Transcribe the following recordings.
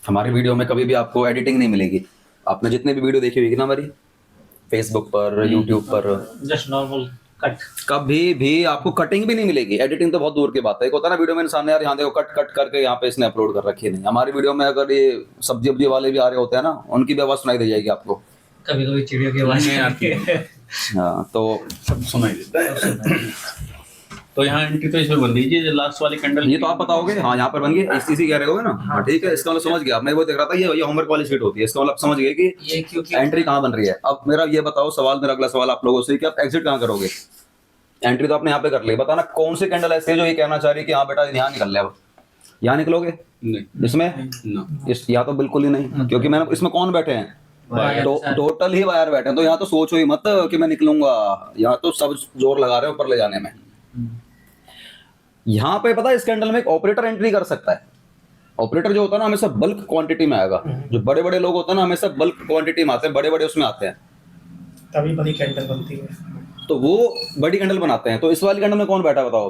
हमारी वीडियो में कभी भी आपको एडिटिंग नहीं मिलेगी। आपने जितने भी वीडियो देखी होगी ना हमारी, फेसबुक पर, यूट्यूब पर, जस्ट नॉर्मल कट। कभी भी आपको कटिंग भी नहीं मिलेगी। एडिटिंग तो बहुत दूर की बात है। एक होता है ना वीडियो में इंसान ने यार यहाँ देखो कट कट करके यहाँ पे इसने अपलोड कर रखी है, नहीं। हमारी वीडियो में अगर ये सब्जी वब्जी वाले भी आ रहे होते हैं ना, उनकी भी आवाज सुनाई दे जाएगी आपको। कभी कभी चिड़ियों की आवाज नहीं आती है। हाँ, तो सब सुनाई देता है। तो यहाँ एंट्री तो इसमें बन दीजिए, जो लास्ट वाले कैंडल। ये तो आप बताओगे। हाँ, यहाँ पर बन गई, इसी कह रहे होगे ना। हाँ, ठीक है, इसका मतलब समझ गया। मैं वो देख रहा था, ये होमवर्क वाली शीट होती है, इसका मतलब समझ गए कि ये क्योंकि एंट्री कहाँ बन रही है। अब मेरा ये बताओ सवाल, मेरा अगला सवाल आप लोगों से कि आप एग्जिट कहाँ करोगे। एंट्री तो आपने यहाँ पे कर ली, बताना कौन सी कैंडल ऐसी है जो ये कहना चाह रही है कि हाँ बेटा यहाँ निकल ले। अब यहाँ निकलोगे नहीं, इसमें ना। या तो बिल्कुल ही नहीं, क्योंकि मैंने इसमें कौन बैठे हैं, टोटल ही वायर बैठे हैं। तो यहाँ तो सोचो ही मत कि मैं निकलूंगा, यहाँ तो सब जोर लगा रहे हैं ऊपर ले जाने में। यहाँ पे पता है इस कैंडल में एक ऑपरेटर एंट्री कर सकता है। ऑपरेटर जो होता है ना हमेशा बल्क क्वांटिटी में आएगा। जो बड़े बड़े लोग होते हैं ना हमेशा बल्क क्वांटिटी में आते हैं, बड़े बड़े उसमें आते हैं, तभी बड़ी कैंडल बनती है। तो वो बड़ी कैंडल बनाते हैं। तो इस वाली कैंडल में कौन बैठा बताओ।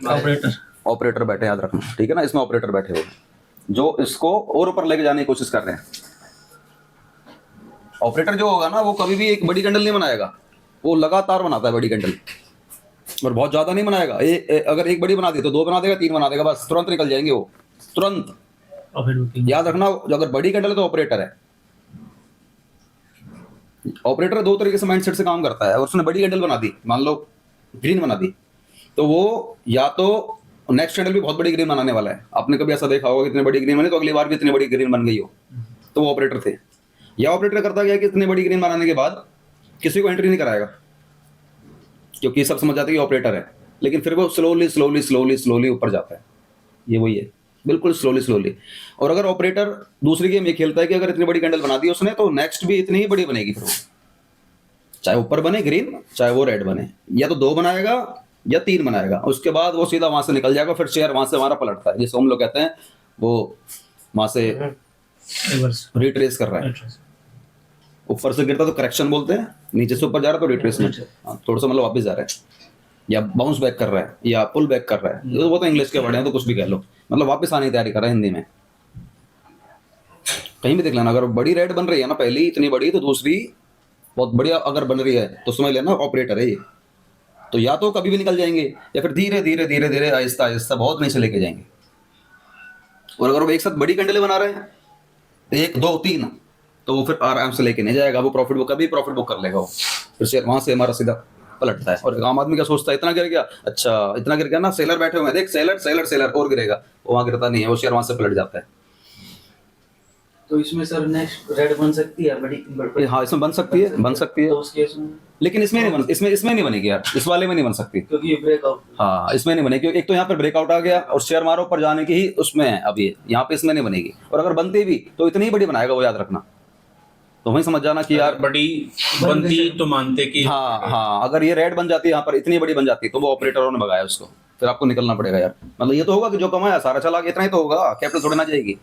ऑपरेटर ऑपरेटर बैठे, याद रखना, ठीक है ना। इसमें ऑपरेटर बैठे हुए जो इसको और ऊपर लेके जाने की कोशिश कर रहे हैं। ऑपरेटर जो होगा ना वो कभी भी एक बड़ी कैंडल नहीं बनाएगा, वो लगातार बनाता है बड़ी कैंडल, और बहुत ज्यादा नहीं बनाएगा। अगर एक बड़ी बना दी तो दो बना देगा, तीन बना देगा, बस तुरंत निकल जाएंगे वो, तुरंत। याद रखना, जो अगर बड़ी कैंडल है तो ऑपरेटर है। ऑपरेटर दो तरीके से माइंडसेट से काम करता है। और उसने बड़ी कैंडल बना दी, मान लो ग्रीन बना दी, तो वो या तो नेक्स्ट कैंडल भी बहुत बड़ी ग्रीन बनाने वाला है। आपने कभी ऐसा देखा होगा कि इतनी बड़ी ग्रीन बनी तो अगली बार भी इतनी बड़ी ग्रीन बन गई हो, तो वो ऑपरेटर थे। या ऑपरेटर करता गया कि इतनी बड़ी ग्रीन बनाने के बाद किसी को एंट्री नहीं कराएगा, क्योंकि सब समझ जाते हैं कि ऑपरेटर है, लेकिन फिर वो स्लोली स्लोली स्लोली स्लोली ऊपर जाता है। ये वही है, बिल्कुल स्लोली स्लोली। और अगर ऑपरेटर दूसरी गेम ये खेलता है कि अगर इतनी बड़ी कैंडल बना दी उसने तो नेक्स्ट भी इतनी ही बड़ी बनेगी, फिर वो चाहे ऊपर बने ग्रीन चाहे वो रेड बने, या तो दो बनाएगा या तीन बनाएगा। उसके बाद वो सीधा वहां से निकल जाएगा। फिर शेयर वहां से हमारा पलटता है, जिसको हम लोग कहते हैं वो वहां से रिट्रेस कर रहा है। ऊपर से गिरता तो करेक्शन बोलते हैं, नीचे से ऊपर जा रहा तो रिट्रेसमेंट, थोड़ा सा मतलब वापस जा रहा है, या बाउंस बैक कर रहा है, या पुल बैक कर रहा है। वो तो इंग्लिश के वर्ड हैं, तो कुछ भी कह लो, मतलब वापस आने की तैयारी कर रहा है हिंदी में। कहीं भी देख लेना, अगर बड़ी रेड बन रही है ना पहली इतनी बड़ी, तो दूसरी बहुत बढ़िया अगर बन रही है तो समझ लेना ऑपरेटर है ये। तो या तो कभी भी निकल जाएंगे, या फिर धीरे धीरे धीरे धीरे आहिस्ता आहिस्ता बहुत नीचे लेके जाएंगे। और अगर वो एक साथ बड़ी कैंडलें बना रहे हैं, एक दो तीन, तो वो फिर आराम से लेके नहीं जाएगा। वो कभी प्रॉफिट बुक कर लेगा वो, फिर शेयर वहां से हमारा सीधा पलटता है। और आम आदमी क्या सोचता है, इतना गिर गया, अच्छा इतना गिर गया ना, सेलर बैठे हुए हैं, देख सेलर सेलर सेलर, और गिरेगा। वो वहां गिरता नहीं है, वो शेयर वहां से पलट जाता है। तो इसमें सर नेक्स्ट रेड बन सकती है बड़ी? हाँ, इसमें बन सकती है, बन सकती है, तो उस केस में लेकिन इसमें नहीं बन, इसमें नहीं बनेगी यार, इस वाले में नहीं बन सकती, क्योंकि ये ब्रेकआउट। हाँ इसमें नहीं बनेगी। एक तो यहाँ पर ब्रेकआउट आ गया और शेयर मारो ऊपर जाने की ही उसमें है अब ये, यहाँ पे इसमें नहीं बनेगी। और अगर बनती भी तो इतनी ही बड़ी बनाएगा वो, याद रखना। तो वही समझ जाना कि यार बड़ी बनती तो मानते कि हाँ, अगर ये रेड बन जाती है यहाँ पर, इतनी बड़ी बन जाती तो वो ऑपरेटरों ने भगाया उसको, फिर आपको निकलना पड़ेगा यार। मतलब ये तो होगा कि जो कमाया सारा चला गया, इतना ही तो होगा, कैपिटल थोड़ी ना जाएगी।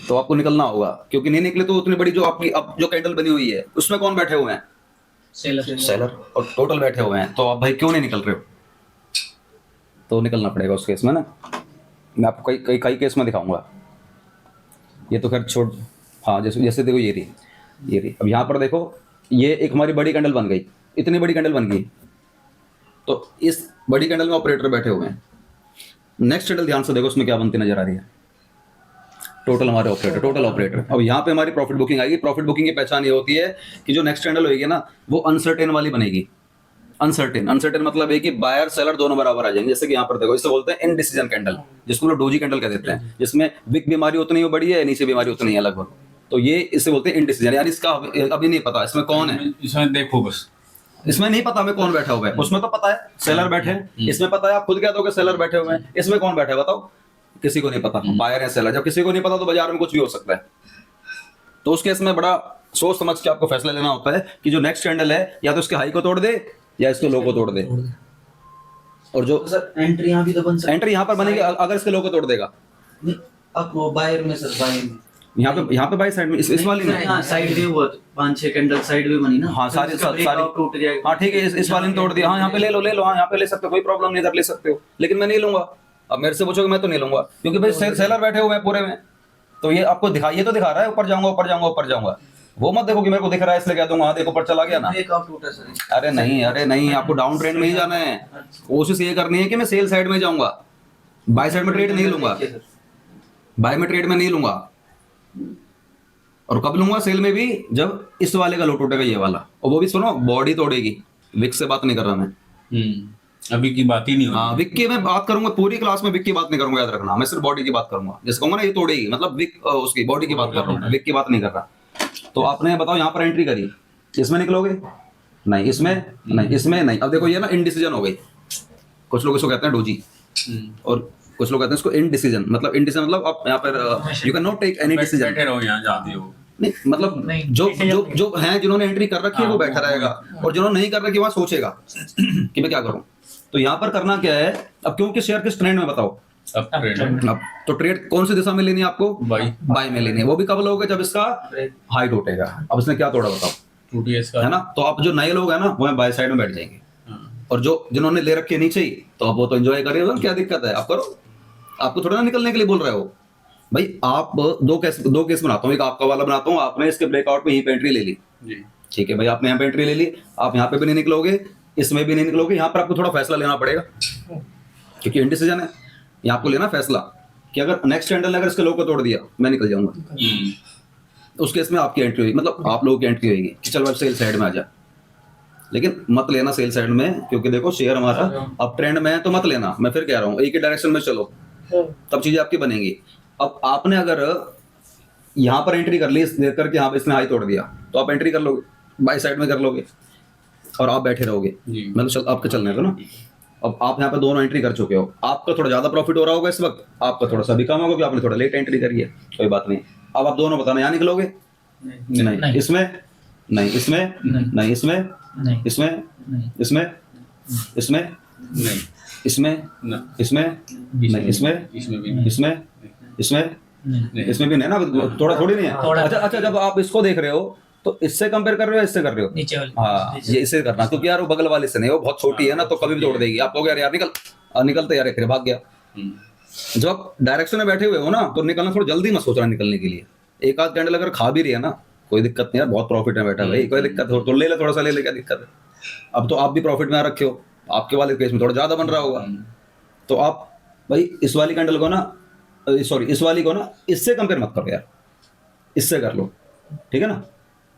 तो आपको निकलना होगा, क्योंकि नहीं निकले तो उतनी बड़ी जो आपकी अब जो कैंडल बनी हुई है उसमें कौन बैठे हुए हैं, सेलर और टोटल बैठे हुए हैं। तो आप भाई क्यों नहीं निकल रहे हो, तो निकलना पड़ेगा उस केस में ना। मैं आपको कई केस में दिखाऊंगा। ये तो खैर छोड़, हाँ जैसे देखो ये रही। अब यहाँ पर देखो, ये एक हमारी बड़ी कैंडल बन गई, इतनी बड़ी कैंडल बन गई, तो इस बड़ी कैंडल में ऑपरेटर बैठे हुए हैं। नेक्स्ट कैंडल ध्यान से देखो, उसमें क्या बनती नजर आ रही है, टोटल हमारे ऑपरेटर, टोटल ऑपरेटर। अब यहाँ पे हमारी प्रॉफिट बुकिंग आएगी। प्रॉफिट बुकिंग की पहचान ये होती है कि जो नेक्स्ट कैंडल होगी ना वो अनसर्टेन वाली बनेगी। अनसर्टेन मतलब है कि बायर सेलर दोनों बराबर आ जाएंगे। जैसे कि यहाँ पर देखो, इसे बोलते हैं इनडिसीजन कैंडल, जिसको लोग डोजी कैंडल कह देते हैं, जिसमें बिग बीमारी उतनी ही बड़ी है, नीचे बीमारी उतनी है लगभग। तो ये इसे बोलते हैं इनडिसीजन, यानी इसका अभी नहीं पता इसमें कौन है। इसमें देखो बस, इसमें नहीं पता हमें कौन बैठा हुआ है, उसमें तो पता है सेलर बैठे हैं, इसमें पता है आप खुद कह दोगे सेलर बैठे हुए हैं, इसमें कौन बैठा है बताओ, किसी को नहीं पता, बायर है सेलर। जब किसी को नहीं पता तो बाजार में कुछ भी हो सकता है। तो उस केस में बड़ा सोच समझ के आपको फैसला लेना होता है कि जो नेक्स्ट कैंडल है या तो इसके हाई को तोड़ दे या इसके लो को तोड़ दे। और जो सर एंट्री यहाँ भी तो बन सकती है। एंट्री यहाँ पर बनेगी अगर इसके लो को तोड़ देगा। अब वो बायर में सर, बायर में यहाँ पे बाई साइड में इस वाली में, हाँ साइड भी हुआ, 5-6 कैंडल साइड भी बनी ना। हाँ सारी टूट जाएगा। हाँ ठीक है, इस वाले ने तोड़ दिया, हाँ यहाँ पे ले लो, हाँ यहाँ पे ले सकते हो, कोई प्रॉब्लम नहीं, इधर ले सकते हो, लेकिन मैं नहीं लूंगा अब मेरे से पूछोगे मैं तो नहीं लूंगा, क्योंकि भाई सेलर बैठे हुए हैं पूरे में, तो ये आपको दिखाइए तो दिखा रहा है ऊपर जाऊंगा ऊपर जाऊंगा ऊपर जाऊंगा, वो मत देखो कि मेरे को दिख रहा है इसलिए कह दूंगा हाँ देखो ऊपर चला गया ना। ब्रेक आउट टूटा सर। अरे नहीं आपको डाउन ट्रेंड में ही जाना है। कोशिश ये करनी है कि मैं सेल साइड में जाऊंगा, बाय साइड में ट्रेड नहीं लूंगा, बाय में ट्रेड में नहीं लूंगा। और कब लूंगा सेल में भी, जब इस वाले का लो टूटेगा ये वाला, और वो भी सुनो बॉडी तोड़ेगी। विक से बात नहीं कर रहा मैं, अभी की बात ही नहीं हाँ होगी। विक की मैं बात करूंगा पूरी क्लास में, विक की बात नहीं करूंगा, याद रखना। मैं सिर्फ बॉडी की बात करूंगा, जैसे कहूंगा ना ये तोड़ेगी, मतलब विक उसकी बॉडी की बात कर रहा हूँ, विक की बात नहीं कर रहा। तो आपने बताओ यहाँ पर एंट्री करी, इसमें निकलोगे नहीं, इसमें नहीं, इसमें नहीं। अब देखो ये ना इनडिसीजन हो गई, कुछ लोग इसको कहते हैं डोजी, और कुछ लोग कहते हैं इसको इनडिसीजन। मतलब इनडिसीजन मतलब आप यहाँ पर you can not take any decision. बैठे रहो यहाँ जाते हो। नहीं मतलब नहीं, जो decision जो नहीं। जो हैं जिन्होंने एंट्री कर रखी है वो हाँ, बैठा वो- रहेगा, और जिन्होंने नहीं कर रखी वहां सोचेगा कि मैं क्या करूं। तो यहाँ पर करना क्या है, अब क्योंकि शेयर किस ट्रेंड में बताओ, अब ट्रेंड अब तो ट्रेड कौन सी दिशा में लेनी है आपको, बाई बाय में लेनी है। वो भी कब लोगे, जब इसका ब्रेक हाई टूटेगा। अब इसने क्या तोड़ा बताओ, टूटी है इसका। है ना। तो आप जो नए लोग हैं ना वो बाय साइड में बैठ जाएंगे, हाँ। और जो जिन्होंने ले रखी है नीचे ही, तो अब वो तो एंजॉय करिएगा, क्या दिक्कत है, आप करो। आपको थोड़ा ना निकलने के लिए बोल रहे हो भाई। आप दो केस बनाता हूँ, एक आपका वाला बनाता हूँ। आपने इसके ब्रेकआउट पे यहीं पे एंट्री ले ली, जी ठीक है भाई, आपने यहाँ पे एंट्री ले ली, आप यहाँ पे भी नहीं निकलोगे, इसमें भी नहीं निकलोगे। यहाँ पर आपको थोड़ा फैसला लेना पड़ेगा, क्योंकि इंडिसीजन है। यहाँ आपको लेना फैसला कि अगर नेक्स्ट कैंडल ने अगर इसके लो को तोड़ दिया, मैं निकल जाऊंगा। उस केस में आपकी एंट्री हुई, मतलब आप लोगों की एंट्री होगी कि चलो अब सेल साइड में आ जा। लेकिन मत लेना सेल साइड में, क्योंकि देखो शेयर हमारा अब ट्रेंड में है, तो मत लेना। मैं फिर कह रहा हूँ एक ही डायरेक्शन में चलो, तब चीजें आपकी बनेंगी। अब आपने अगर यहाँ पर एंट्री कर ली देख करके, यहाँ पे इसने हाई तोड़ दिया, तो आप एंट्री कर लोगे, बाई साइड में कर लोगे, और आप बैठे रहोगे। जी। मतलब आपके चलने दो ना। अब आप यहाँ पे दोनों एंट्री कर चुके हो, आपका थोड़ा ज्यादा प्रॉफिट हो रहा होगा इस वक्त, आपका थोड़ा सा भी कम होगा क्योंकि आपने थोड़ा लेट एंट्री करी है, कोई बात नहीं। अब आप दोनों बताना, यहाँ निकलोगे नहीं, इसमें नहीं, इसमें नहीं, इसमें नहीं, इसमें नहीं, इसमें इसमें नहीं इसमें ना इसमें नहीं, इसमें इसमें भी नहीं। इसमें इसमें नहीं। इसमें भी नहीं ना, थोड़ा थोड़ी नहीं है। थोड़ा। अच्छा, जब आप इसको देख रहे हो तो इससे कंपेयर कर रहे हो, इससे कर रहे हो। नीचे वाली। हाँ, ये इससे करना, क्योंकि यार वो बगल वाले से नहीं, वो बहुत छोटी है ना, तो कभी भी तोड़ देगी। आप कहोगे यार निकल, निकलते यार फिर भाग गया। जब आप डायरेक्शन में बैठे हुए हो ना, तो निकलना थोड़ा जल्दी मत सोचना निकलने के लिए। एक आध कैंडल अगर खा भी रही है ना, कोई दिक्कत नहीं यार, बहुत प्रॉफिट में बैठा भाई, कोई दिक्कत हो तो ले ले, थोड़ा सा ले ले, क्या दिक्कत है। अब तो आप भी प्रॉफिट में आ रखे हो, आपके वाले केस में थोड़ा ज्यादा बन रहा होगा। तो आप भाई इस वाली कैंडल को ना, सॉरी इस वाली को ना इससे कंपेयर मत करो यार, इससे कर लो, ठीक है ना।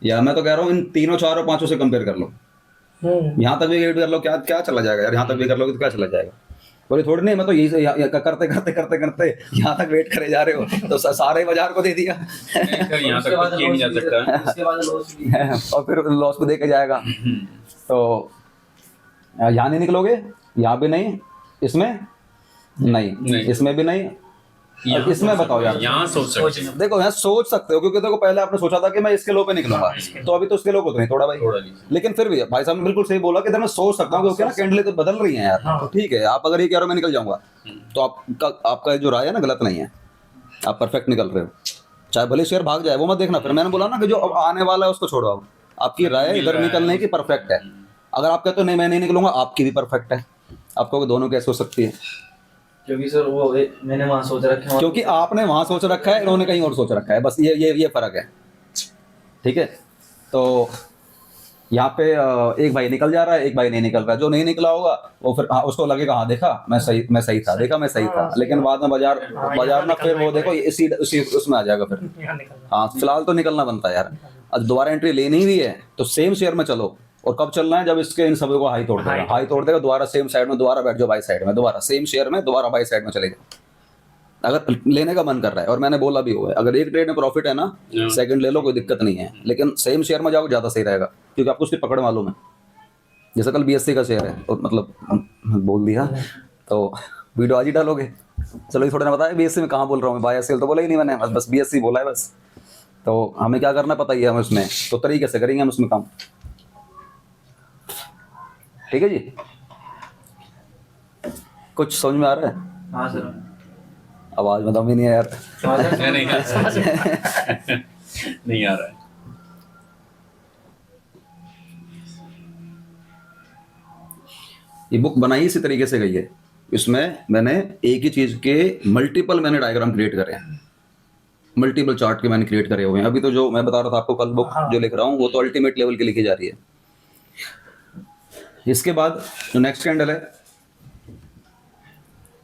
या मैं तो कह रहा हूँ इन तीनों चारों पांचों से कंपेयर कर लो, यहाँ तक भी वेट कर लो, क्या क्या चला जाएगा यार, यहाँ तक भी कर लोगे तो क्या चला जाएगा। बोले थोड़ी नहीं, मैं तो यही करते करते करते करते यहाँ तक वेट करे जा रहे हो, तो सारे बाजार को दे दिया यहाँ तक तो किया नहीं जा सकता। उसके बाद लॉस भी और फिर लॉस को दे के जाएगा। तो यहाँ नहीं निकलोगे, यहाँ भी नहीं, इसमें नहीं, इसमें भी नहीं, अब इसमें बताओ यार। यहाँ सोच सकते हैं। देखो यहाँ सोच सकते हो, क्योंकि देखो पहले आपने सोचा था कि मैं इसके लो पे निकलूंगा, तो अभी तो उसके लो को तो नहीं थोड़ा भाई, थोड़ा नीचे। लेकिन फिर भी भाई साहब ने बिल्कुल सही बोला कि इधर मैं सोच सकता हूँ, क्योंकि ना कैंडलें तो बदल रही हैं यार। तो ठीक है, आप अगर ये कह रहे हो मैं निकल जाऊंगा, तो आपका जो राय है ना गलत नहीं है, आप परफेक्ट निकल रहे हो। चाहे भले शेयर भाग जाए वो मत देखना। फिर मैंने बोला ना कि जो अब आने वाला है उसको छोड़ो, अब आपकी राय इधर निकलने की परफेक्ट है। अगर आप कहते हो नहीं मैं नहीं निकलूंगा, आपकी भी परफेक्ट है। आपको दोनों कैसे हो सकती है, क्योंकि सर वो मैंने वहां सोच रखा है। क्योंकि आपने वहां सोच रखा है, इन्होंने कहीं और सोच रखा है, बस ये फर्क है, ठीक है। तो यहाँ पे एक भाई निकल जा रहा है, एक भाई नहीं निकल रहा है। जो नहीं निकला होगा वो फिर उसको लगेगा हाँ देखा मैं सही था, देखा मैं सही था, लेकिन बाद में बाजार ना फिर वो देखो इसी उसमें आ जाएगा फिर। हाँ, फिलहाल तो निकलना बनता है यार। अब दोबारा एंट्री लेनी भी है तो सेम शेयर में चलो। और कब चलना है, जब इसके इन सभी को हाई तोड़ देगा, हाई तोड़ देगा, दोबारा सेम साइड में दोबारा बैठ जाओ, बाई साइड में दोबारा सेम शेयर में दोबारा बाई साइड में चले जाओ, अगर लेने का मन कर रहा है। और मैंने बोला भी हुआ है, अगर एक ट्रेड में प्रॉफिट है ना, सेकंड ले लो, कोई दिक्कत नहीं है, लेकिन सेम शेयर में जाओ ज्यादा सही रहेगा, क्योंकि आपको उसकी पकड़ मालूम है। जैसे कल BSC का शेयर है, और मतलब बोल दिया तो वीडियो आज ही डालोगे। चलो ये थोड़ा ना बताया BSC में कहाँ बोल रहा हूँ, बाय सेल तो बोला ही नहीं मैंने, बस BSC बोला है बस। तो हमें क्या करना पता ही है, हम उसमें तो तरीके से करेंगे हम उसमें काम, ठीक है जी। कुछ समझ में आ रहा है? हाँ सर। आवाज में दम ही नहीं है यार। नहीं आ रहा है। नहीं आ रहा है। ये बुक बनाई इसी तरीके से गई है, इसमें मैंने एक ही चीज के मल्टीपल मैंने डायग्राम क्रिएट करे हैं, मल्टीपल चार्ट के मैंने क्रिएट करे हुए हैं। अभी तो जो मैं बता रहा था आपको कल बुक हाँ। जो लिख रहा हूँ वो तो अल्टीमेट लेवल की लिखी जा रही है। इसके बाद जो नेक्स्ट कैंडल है